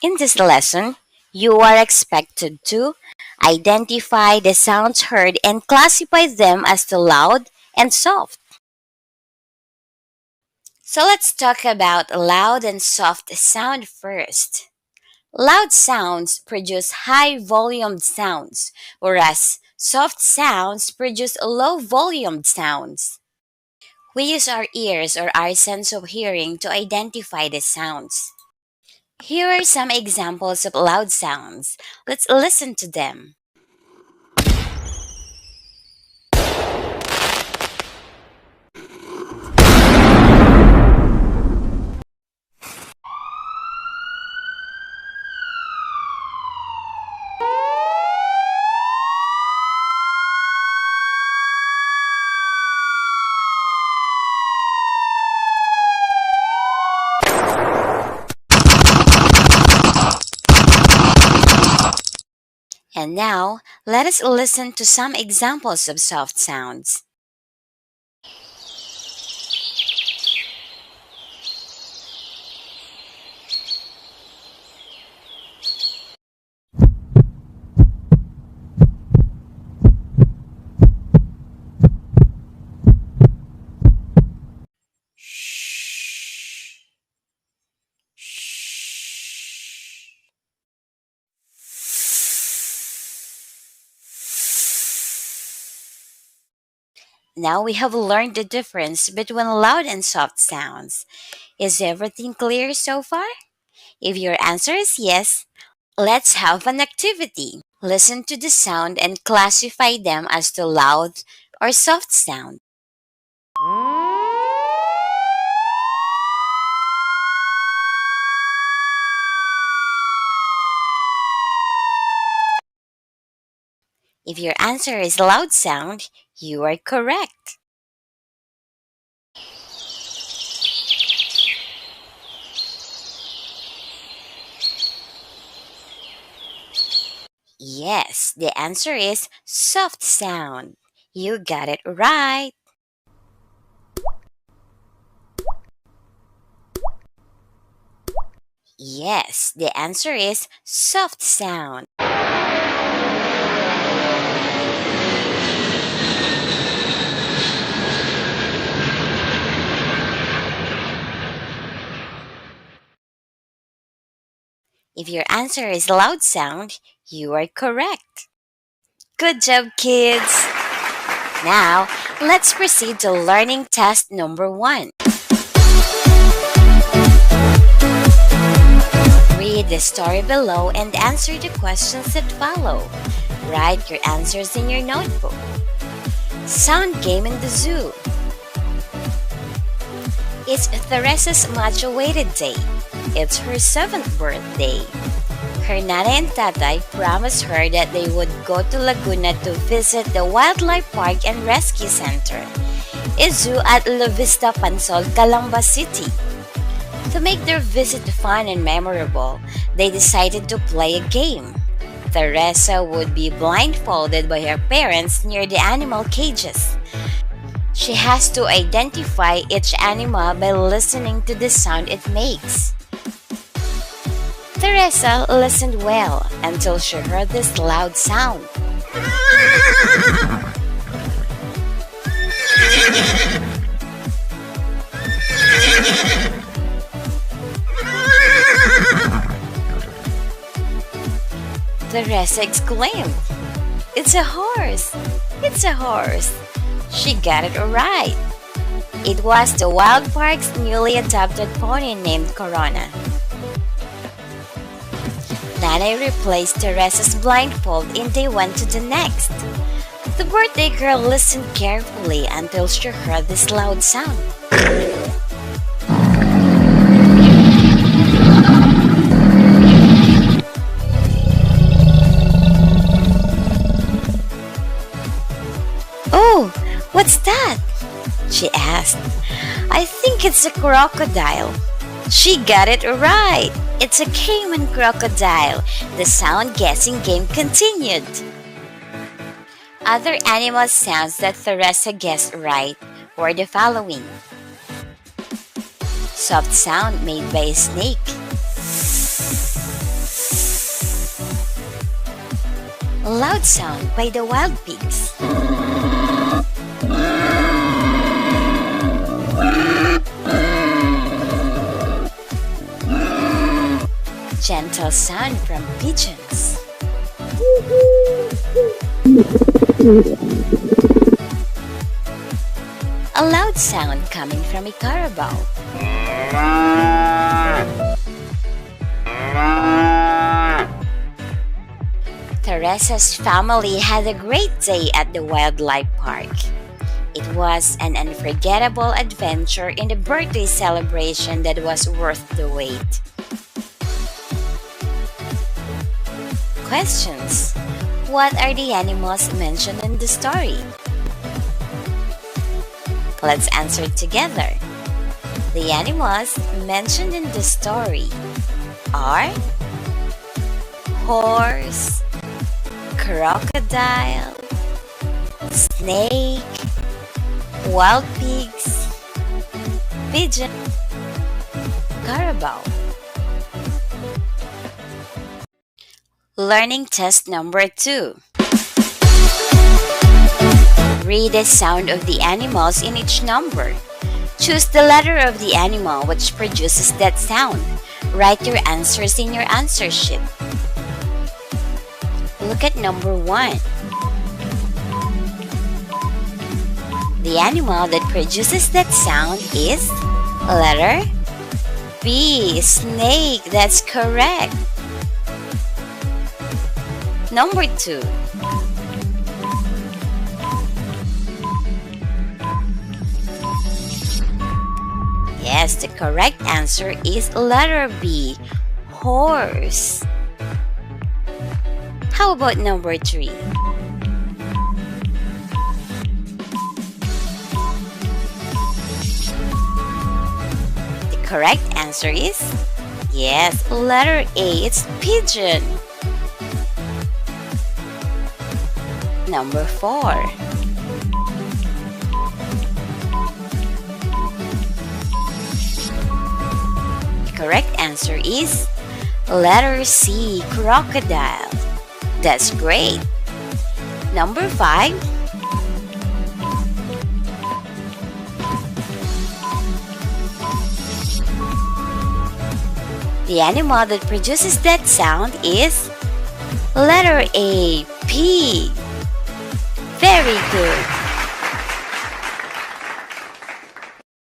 In this lesson, you are expected to identify the sounds heard and classify them as the loud and soft. So let's talk about loud and soft sound first. Loud sounds produce high volumed sounds, whereas soft sounds produce low volumed sounds. We use our ears or our sense of hearing to identify the sounds. Here are some examples of loud sounds. Let's listen to them. And now, let us listen to some examples of soft sounds. Now we have learned the difference between loud and soft sounds. Is everything clear so far? If your answer is yes, let's have an activity. Listen to the sound and classify them as the loud or soft sound. If your answer is loud sound, you are correct. Yes, the answer is soft sound. You got it right. Yes, the answer is soft sound. If your answer is loud sound, you are correct. Good job, kids! Now, let's proceed to learning test number 1. Read the story below and answer the questions that follow. Write your answers in your notebook. Sound game in the zoo. It's Theresa's much-awaited day. It's her 7th birthday. Her nanay and tatay promised her that they would go to Laguna to visit the Wildlife Park and Rescue Center, a zoo at La Vista Pansol, Calamba City. To make their visit fun and memorable, they decided to play a game. Teresa would be blindfolded by her parents near the animal cages. She has to identify each animal by listening to the sound it makes. Teresa listened well until she heard this loud sound. Teresa exclaimed, "It's a horse! It's a horse!" She got it right. It was the Wild Park's newly adopted pony named Corona. Nanay replaced Teresa's blindfold and they went to the next. The birthday girl listened carefully until she heard this loud sound. "Oh, what's that?" she asked. "I think it's a crocodile." She got it right. It's a caiman crocodile. The sound guessing game continued. Other animal sounds that Teresa guessed right were the following. Soft sound made by a snake. Loud Sound by the Wild Pigs. Gentle sound from pigeons. A loud sound coming from a carabao. Teresa's family had a great day at the wildlife park. It was an unforgettable adventure in the birthday celebration that was worth the wait. Questions. What are the animals mentioned in the story? Let's answer together. The animals mentioned in the story are horse, crocodile, snake, wild pigs, pigeon, carabao. Learning test number 2. Read the sound of the animals in each number. Choose the letter of the animal which produces that sound. Write your answers in your answer sheet. Look at number 1. The animal that produces that sound is letter B, snake. That's correct. Number 2. Yes, the correct answer is letter B, horse. How about number 3? The correct answer is, yes, letter A, it's pigeon. Number 4. The correct answer is letter C, crocodile. That's great. Number 5. The animal that produces that sound is letter A, pig. Very good.